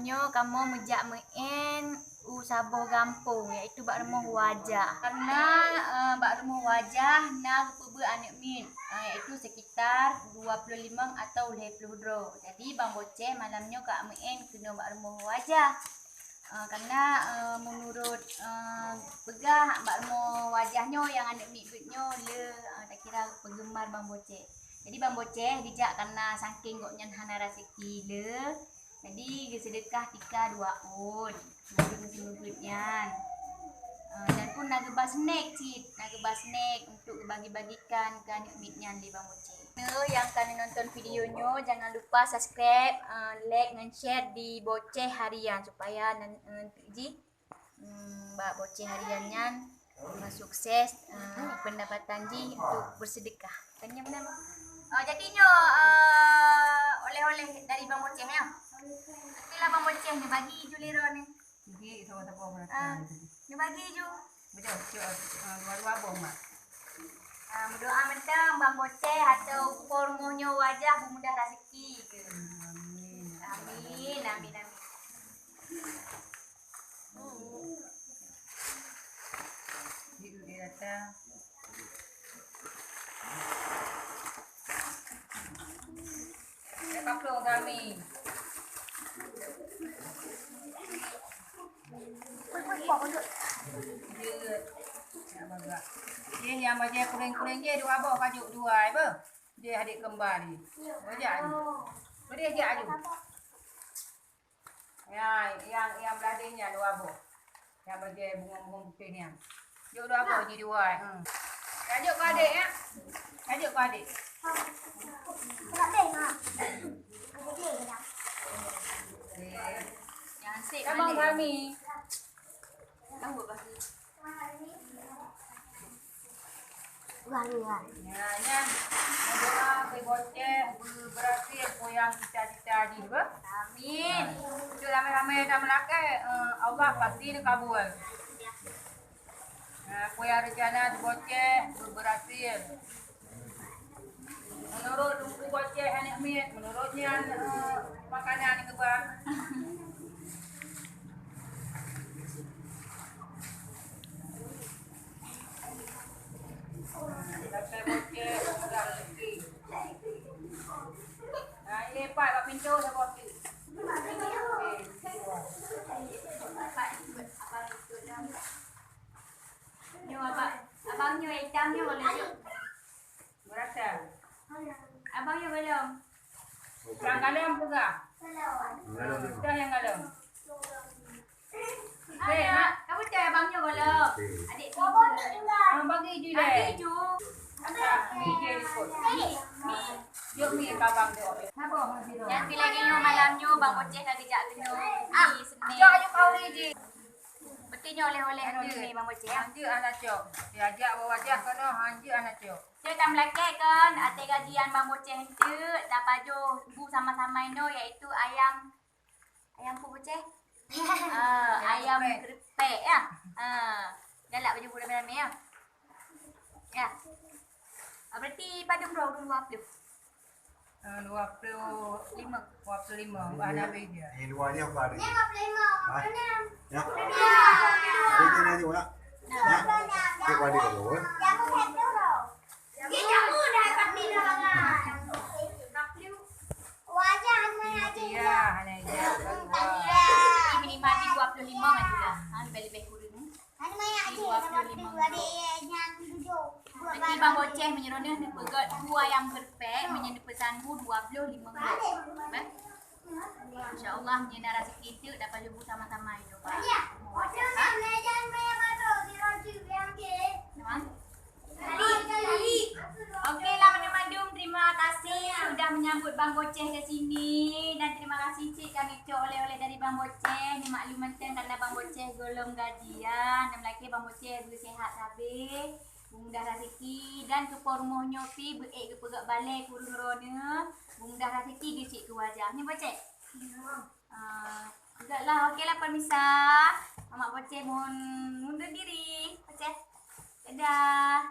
malamnya kamu mejak main saboh gampung iaitu bak remuh wajah. Karena bak remuh wajah nak pebe anak min iaitu sekitar 25 atau 20 dro. Jadi bang boceh malamnya kak main kena bak remuh wajah. Karena menurut pegah bak remuh wajahnya yang anak min duitnya le tak kira penggemar bang boceh. Jadi bang boceh dijak karena saking goknya hana rezeki le. Jadi sedekah 3 2 on. Naga ngasih dan pun naga basnek cit, naga basnek untuk bagi-bagikan ke anak mitnya di bang boceh. Yang kalian nonton videonya jangan lupa subscribe, like dan share di boceh harian supaya nanti mbak boceh hariannya sukses pendapatan ji untuk bersedekah. Tanya benar bang? Jadinya oleh-oleh dari bang boceh ya. Itulah bang boceh ni bagi juliro ni. Gigi sama-sama beratan. Ni bagi ju. Betul, dua-dua bong mak. Berdoa mentang bang boceh atau formonya wajah mudah rezeki ke. Amin. Amin, amin, amin. Gigi datang. Kaplo kami. Dia yang macam kuning-kuning je dua abah kajuk dua apa? Dia adik kembar ni. Bajak ni. Boleh ajak aju. Ya, yang beladingnya dua abah. Yang bagi bunga-bunga putih ni. Juk dua abah je dua. Ajuk kau adik ya. Ajuk kau adik. Jangan sip Abang kami. Tahu bagi. Ya, doa ke boceh berhasil yang cita-cita di ba. Amin. Itu ramai-ramai dah melakai, Allah pasti dia kabul. Yang rencana di boceh berhasil. Menurut tunggu boceh anak mit, menurutnya makanan ni kebar. Sampai boceh mudah rezeki. Ini pak pintu dah boceh. Abangnya hitamnya boleh yuk. Berasa? Abangnya belum. Yang galem juga? Dah yang galem. Ada. Kamu cari abangnya belum? Adik Bagi je le. Bagi ju. Mi je ikut. Yuk mi kabang dia. Nanti lagi nyo malamnya bang boceh nak kejak kena pergi seni. Cok kau ni je. Betulnya oleh-oleh ada ni bang boceh. Anjir anak cok. Diajak wajah kena anjir anak cok. Saya tak melakek kan atas gajian bang boceh itu dah pajo ibu sama-sama ini iaitu ayam apa boceh? Ayam krepek ya. Dah lah baju budak merah ya. Ya. Berarti pada berapa 25. 25. Ada beza. Ini luarnya apa ada? Ini 55. Ya. Iya. Ada ini aja nak. Ya. Kita ada dulu. Jamu hebat loh. Jamu dapat di ruangan. Wajah hanya aja. Iya, hanya ya. Ini minimal di 25 kan juga. Lebih-lebih kurang. Hanya banyak aja. Dapat di ada yang 7. Berarti bang boceh menyeronok ni pegat 2 ayam krepek menjadi pesanku 25 gram. Insya-Allah menjadi rezeki itu dapat lebu sama-sama itu Pak. Okey lah Madum, terima kasih sudah menyambut bang boceh ke sini dan terima kasih cik kami cok oleh-oleh dari bang boceh. Ni maklum mentang karena bang boceh golong gajian dan lagi bang boceh bersihat habis. Mudah rezeki dan ke pormohnya pi beek ke pegak balai kurung rona. Mudah rezeki gecik ke wajah. Ni boceh. Enggaklah okeylah permisah. Mak boceh mohon mundur diri. Boceh. Dadah.